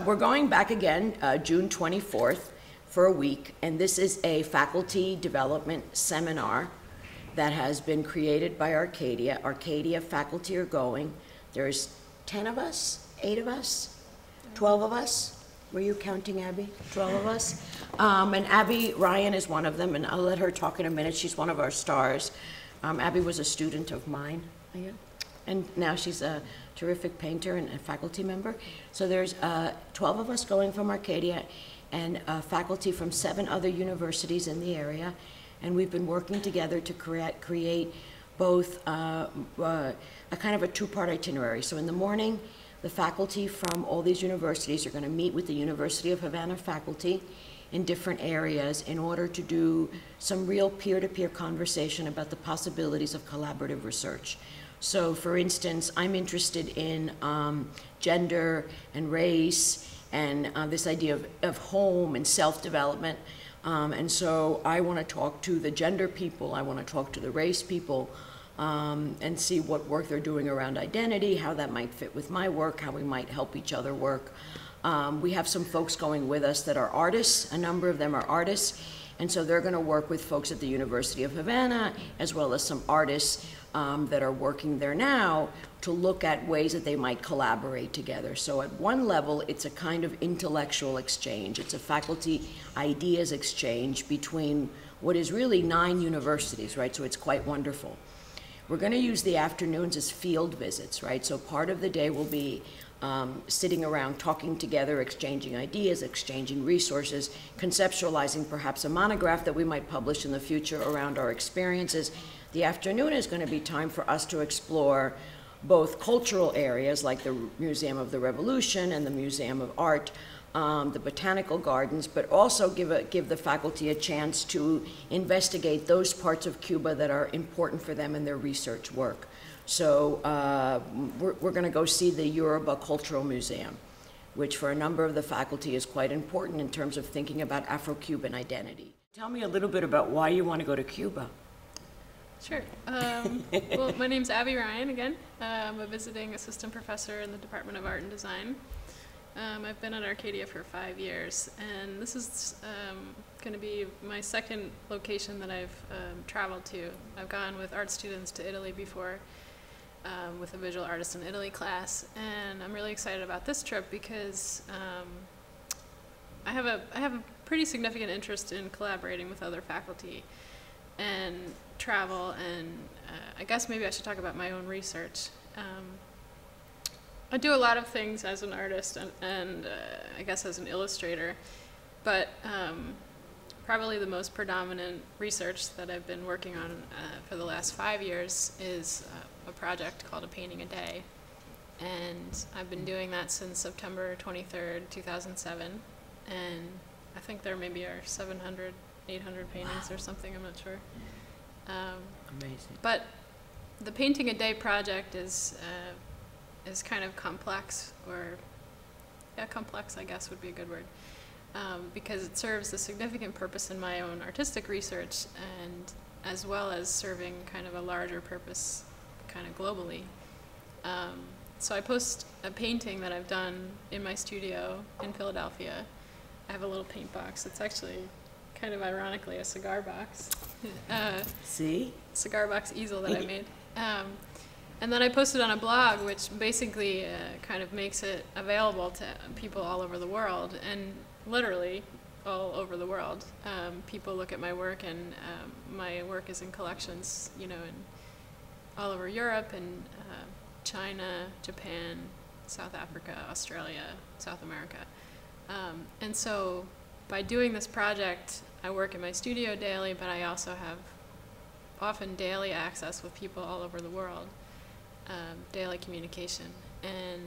We're going back again, June 24th, for a week, and this is a faculty development seminar that has been created by Arcadia. Arcadia faculty are going. There's 10 of us, 8 of us, 12 of us. Were you counting, Abby? 12 of us. And Abby Ryan is one of them, and I'll let her talk in a minute. She's one of our stars. Abby was a student of mine, and now she's a terrific painter and a faculty member. So there's 12 of us going from Arcadia and faculty from 7 other universities in the area. And we've been working together to create both a kind of a 2-part itinerary. So in the morning, the faculty from all these universities are going to meet with the University of Havana faculty in different areas in order to do some real peer-to-peer conversation about the possibilities of collaborative research. So for instance, I'm interested in gender and race and this idea of home and self-development. And so I want to talk to the gender people, I want to talk to the race people, and see what work they're doing around identity, how that might fit with my work, how we might help each other work. We have some folks going with us that are artists, a number of them are artists, and so they're going to work with folks at the University of Havana, as well as some artists that are working there now to look at ways that they might collaborate together. So at one level, it's a kind of intellectual exchange. It's a faculty ideas exchange between what is really 9 universities, right? So it's quite wonderful. We're going to use the afternoons as field visits, right? So part of the day will be sitting around talking together, exchanging ideas, exchanging resources, conceptualizing perhaps a monograph that we might publish in the future around our experiences. The afternoon is going to be time for us to explore both cultural areas like the Museum of the Revolution and the Museum of Art, the botanical gardens, but also give the faculty a chance to investigate those parts of Cuba that are important for them in their research work. So we're going to go see the Yoruba Cultural Museum, which for a number of the faculty is quite important in terms of thinking about Afro-Cuban identity. Tell me a little bit about why you want to go to Cuba. Sure. Well, my name's Abby Ryan again. I'm a visiting assistant professor in the Department of Art and Design. I've been at Arcadia for 5 years, and this is going to be my second location that I've traveled to. I've gone with art students to Italy before with a visual artist in Italy class, and I'm really excited about this trip because I have a pretty significant interest in collaborating with other faculty and travel, and I guess maybe I should talk about my own research. I do a lot of things as an artist and I guess as an illustrator, but probably the most predominant research that I've been working on for the last 5 years is a project called A Painting a Day, and I've been doing that since September 23rd, 2007, and I think there maybe are 700, 800 paintings or something, I'm not sure. Amazing. But the Painting a Day project is kind of complex, or complex I guess would be a good word, because it serves a significant purpose in my own artistic research, and as well as serving kind of a larger purpose kind of globally. So I post a painting that I've done in my studio in Philadelphia. I have a little paint box. It's actually kind of ironically a cigar box. See? Cigar box easel that I made. And then I posted on a blog, which basically kind of makes it available to people all over the world, and literally all over the world. People look at my work, and my work is in collections, you know, in all over Europe and China, Japan, South Africa, Australia, South America. And so by doing this project, I work in my studio daily, but I also have often daily access with people all over the world. Daily communication. And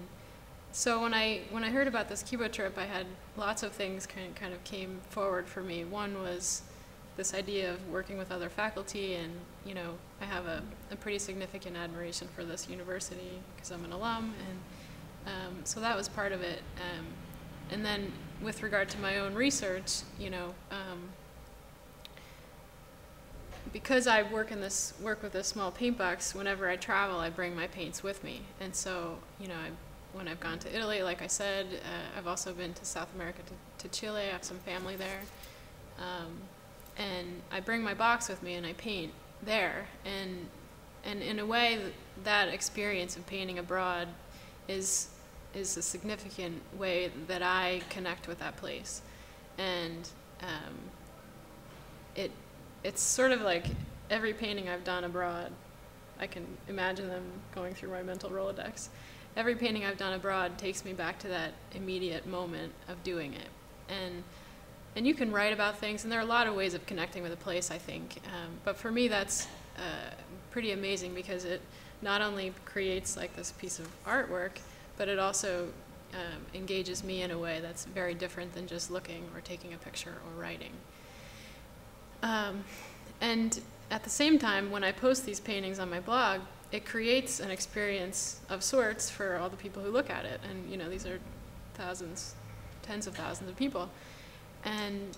so when I heard about this Cuba trip, I had lots of things kind of came forward for me. One was this idea of working with other faculty, and you know, I have a pretty significant admiration for this university because I'm an alum, and so that was part of it. And then with regard to my own research, you know, because I work with this small paint box, whenever I travel, I bring my paints with me. And so, you know, when I've gone to Italy, like I said. I've also been to South America, to Chile. I have some family there. And I bring my box with me and I paint there. And in a way, that experience of painting abroad is a significant way that I connect with that place. And it's sort of like every painting I've done abroad, I can imagine them going through my mental Rolodex. Every painting I've done abroad takes me back to that immediate moment of doing it. And you can write about things, and there are a lot of ways of connecting with a place, I think. But for me, that's pretty amazing, because it not only creates like this piece of artwork, but it also engages me in a way that's very different than just looking or taking a picture or writing. And at the same time, when I post these paintings on my blog, it creates an experience of sorts for all the people who look at it. And, you know, these are thousands, tens of thousands of people. And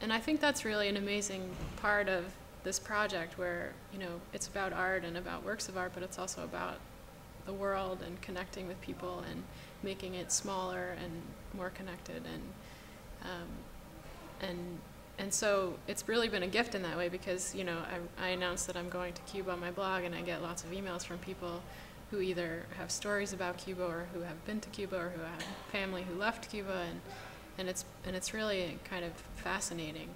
I think that's really an amazing part of this project, where, you know, it's about art and about works of art, but it's also about the world and connecting with people and making it smaller and more connected. And so it's really been a gift in that way, because, you know, I announced that I'm going to Cuba on my blog, and I get lots of emails from people who either have stories about Cuba, or who have been to Cuba, or who have family who left Cuba, and it's really kind of fascinating.